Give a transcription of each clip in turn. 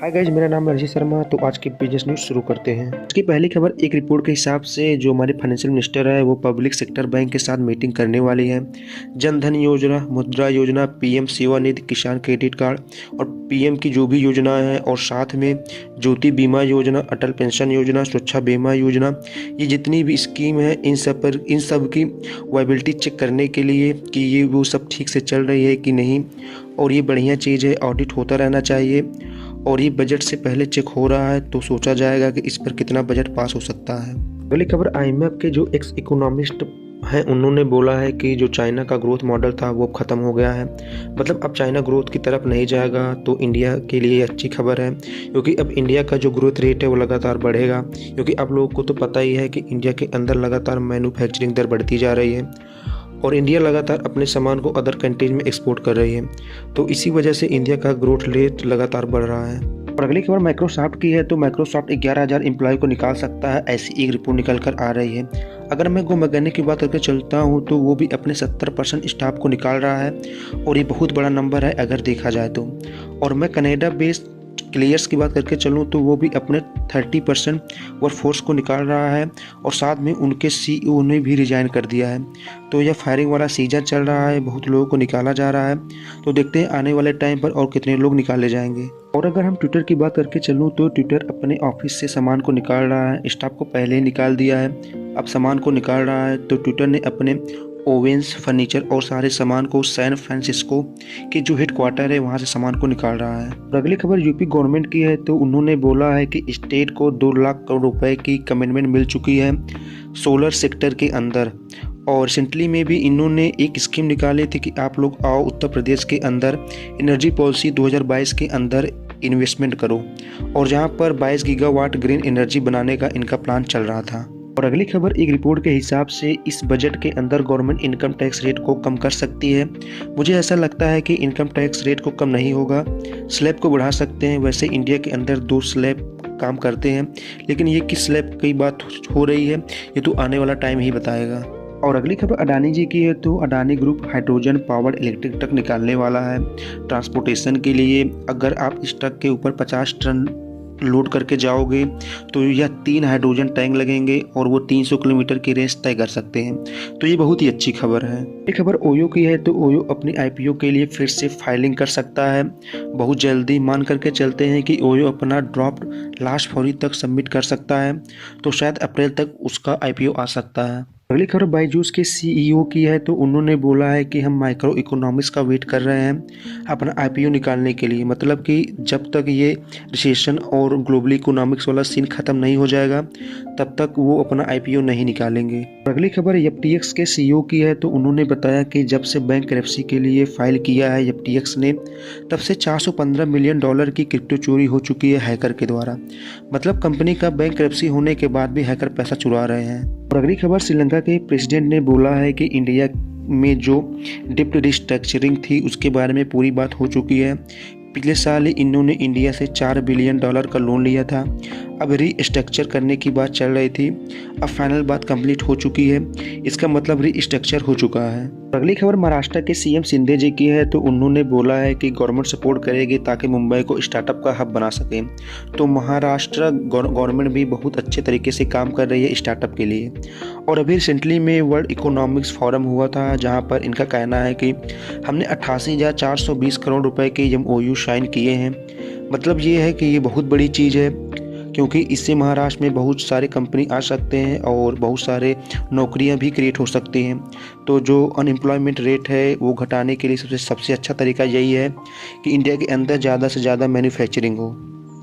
Hi guys, मेरा नाम है ऋषि शर्मा। तो आज की बिजनेस न्यूज़ शुरू करते हैं। आज की पहली खबर, एक रिपोर्ट के हिसाब से जो हमारे फाइनेंशियल मिनिस्टर है वो पब्लिक सेक्टर बैंक के साथ मीटिंग करने वाली है। जन धन योजना, मुद्रा योजना, पीएम सेवानिधि, किसान क्रेडिट कार्ड और पीएम की जो भी योजना है, और साथ में ज्योति बीमा योजना, अटल पेंशन योजना, सुरक्षा बीमा योजना, ये जितनी भी स्कीम है इन सब की वायबिलिटी चेक करने के लिए कि ये वो सब ठीक से चल रही है कि नहीं। और ये बढ़िया चीज़ है, ऑडिट होता रहना चाहिए। और ये बजट से पहले चेक हो रहा है तो सोचा जाएगा कि इस पर कितना बजट पास हो सकता है। अगली खबर, आईएमएफ के जो एक्स इकोनॉमिस्ट हैं उन्होंने बोला है कि जो चाइना का ग्रोथ मॉडल था वो अब ख़त्म हो गया है। मतलब अब चाइना ग्रोथ की तरफ नहीं जाएगा। तो इंडिया के लिए अच्छी खबर है, क्योंकि अब इंडिया का जो ग्रोथ रेट है वो लगातार बढ़ेगा। क्योंकि आप लोगों को तो पता ही है कि इंडिया के अंदर लगातार मैन्युफैक्चरिंग दर बढ़ती जा रही है और इंडिया लगातार अपने सामान को अदर कंट्रीज में एक्सपोर्ट कर रही है। तो इसी वजह से इंडिया का ग्रोथ रेट लगातार बढ़ रहा है। और अगली खबर माइक्रोसॉफ्ट की है। तो माइक्रोसॉफ्ट 11,000 एम्प्लॉय को निकाल सकता है, ऐसी एक रिपोर्ट निकल कर आ रही है। अगर मैं गो मैकेनिक की बात करके चलता हूँ तो वो भी अपने 70% स्टाफ को निकाल रहा है, और ये बहुत बड़ा नंबर है अगर देखा जाए तो। और मैं कनाडा बेस्ड क्लियर्स की बात करके चलूँ तो वो भी अपने 30% वर्कफोर्स को निकाल रहा है, और साथ में उनके सीईओ ने भी रिजाइन कर दिया है। तो यह फायरिंग वाला सीजन चल रहा है, बहुत लोगों को निकाला जा रहा है। तो देखते हैं आने वाले टाइम पर और कितने लोग निकाले जाएंगे। और अगर हम ट्विटर की बात करके चलूँ तो ट्विटर अपने ऑफिस से सामान को निकाल रहा है। स्टाफ को पहले ही निकाल दिया है, अब सामान को निकाल रहा है। तो ट्विटर ने अपने ओवेंस फर्नीचर और सारे सामान को सैन फ्रांसिस्को के जो हेडक्वार्टर है वहाँ से सामान को निकाल रहा है। और अगली खबर यूपी गवर्नमेंट की है। तो उन्होंने बोला है कि स्टेट को 2 लाख करोड़ रुपए की कमिटमेंट मिल चुकी है सोलर सेक्टर के अंदर। और रिसेंटली में भी इन्होंने एक स्कीम निकाली थी कि आप लोग आओ उत्तर प्रदेश के अंदर एनर्जी पॉलिसी 2022 के अंदर इन्वेस्टमेंट करो, और जहाँ पर 22 गीगावाट ग्रीन एनर्जी बनाने का इनका प्लान चल रहा था। और अगली खबर, एक रिपोर्ट के हिसाब से इस बजट के अंदर गवर्नमेंट इनकम टैक्स रेट को कम कर सकती है। मुझे ऐसा लगता है कि इनकम टैक्स रेट को कम नहीं होगा, स्लैब को बढ़ा सकते हैं। वैसे इंडिया के अंदर 2 स्लैब काम करते हैं, लेकिन ये किस स्लैब की बात हो रही है ये तो आने वाला टाइम ही बताएगा। और अगली खबर अडानी जी की है। तो Adani group hydrogen powered electric truck निकालने वाला है ट्रांसपोर्टेशन के लिए। अगर आप इस ट्रक के ऊपर 50 टन लोड करके जाओगे तो यह 3 हाइड्रोजन टैंक लगेंगे और वो 300 किलोमीटर की रेंज तय कर सकते हैं। तो ये बहुत ही अच्छी खबर है। एक खबर ओयो की है। तो ओयो अपनी आईपीओ के लिए फिर से फाइलिंग कर सकता है बहुत जल्दी। मान करके चलते हैं कि ओयो अपना ड्राफ्ट लास्ट फरवरी तक सबमिट कर सकता है, तो शायद अप्रैल तक उसका आईपीओ आ सकता है। अगली खबर बायजूस के सीईओ की है। तो उन्होंने बोला है कि हम माइक्रो इकोनॉमिक्स का वेट कर रहे हैं अपना आईपीओ निकालने के लिए। मतलब कि जब तक ये रिसेशन और ग्लोबल इकोनॉमिक्स वाला सीन खत्म नहीं हो जाएगा तब तक वो अपना आईपीओ नहीं निकालेंगे। अगली खबर एफटीएक्स के सीईओ की है। तो उन्होंने बताया कि जब से बैंक करप्सी के लिए फाइल किया है एफटीएक्स ने, तब से $415 मिलियन की क्रिप्टो चोरी हो चुकी है हैकर के द्वारा। मतलब कंपनी का बैंक करप्सी होने के बाद भी हैकर पैसा चुरा रहे हैं। और अगली खबर, श्रीलंका के प्रेसिडेंट ने बोला है कि इंडिया में जो डेप्ट रिस्ट्रक्चरिंग थी उसके बारे में पूरी बात हो चुकी है। पिछले साल ही इन्होंने इंडिया से $4 बिलियन का लोन लिया था। अब रीस्ट्रक्चर करने की बात चल रही थी, अब फाइनल बात कंप्लीट हो चुकी है। इसका मतलब रीस्ट्रक्चर हो चुका है। अगली खबर महाराष्ट्र के सीएम शिंदे जी की है। तो उन्होंने बोला है कि गवर्नमेंट सपोर्ट करेगी ताकि मुंबई को स्टार्टअप का हब बना सके। तो महाराष्ट्र गवर्नमेंट भी बहुत अच्छे तरीके से काम कर रही है स्टार्टअप के लिए। और अभी रिसेंटली में वर्ल्ड इकोनॉमिक्स फोरम हुआ था, जहाँ पर इनका कहना है कि हमने 88,420 करोड़ रुपए के एमओयू साइन किए हैं। मतलब ये है कि ये बहुत बड़ी चीज़ है, क्योंकि इससे महाराष्ट्र में बहुत सारे कंपनी आ सकते हैं और बहुत सारे नौकरियां भी क्रिएट हो सकती हैं। तो जो अनएम्प्लॉयमेंट रेट है वो घटाने के लिए सबसे अच्छा तरीका यही है कि इंडिया के अंदर ज़्यादा से ज़्यादा मैन्युफैक्चरिंग हो।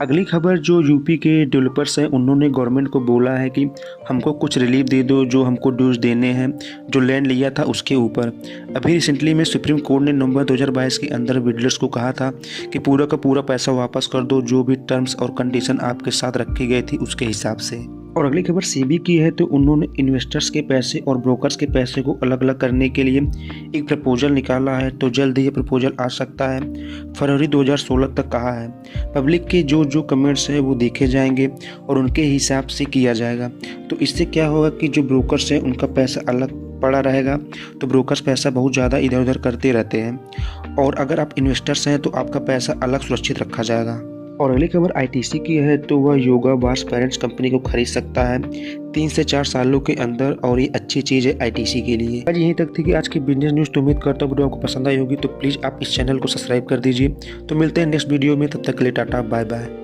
अगली खबर, जो यूपी के डेवलपर्स हैं उन्होंने गवर्नमेंट को बोला है कि हमको कुछ रिलीफ दे दो, जो हमको ड्यूज देने हैं जो लैंड लिया था उसके ऊपर। अभी रिसेंटली में सुप्रीम कोर्ट ने नवंबर 2022 के अंदर बिल्डर्स को कहा था कि पूरा का पूरा पैसा वापस कर दो, जो भी टर्म्स और कंडीशन आपके साथ रखी गई थी उसके हिसाब से। और अगली खबर सेबी की है। तो उन्होंने इन्वेस्टर्स के पैसे और ब्रोकर्स के पैसे को अलग अलग करने के लिए एक प्रपोजल निकाला है। तो जल्द ही ये प्रपोजल आ सकता है, फरवरी 2016 तक कहा है। पब्लिक के जो कमेंट्स है वो देखे जाएंगे और उनके हिसाब से किया जाएगा। तो इससे क्या होगा कि जो ब्रोकर्स हैं उनका पैसा अलग पड़ा रहेगा। तो ब्रोकर्स पैसा बहुत ज़्यादा इधर उधर करते रहते हैं, और अगर आप इन्वेस्टर्स हैं तो आपका पैसा अलग सुरक्षित रखा जाएगा। और अगली खबर आईटीसी की है, तो वह योगा बार्स पेरेंट्स कंपनी को खरीद सकता है 3 से 4 सालों के अंदर, और ये अच्छी चीज़ है आईटीसी के लिए। आज यहीं तक थी कि आज की बिजनेस न्यूज़। तो उम्मीद करता हूँ वीडियो आपको पसंद आई होगी, तो प्लीज़ आप इस चैनल को सब्सक्राइब कर दीजिए। तो मिलते हैं नेक्स्ट वीडियो में, तब तक के लिए टाटा बाय बाय।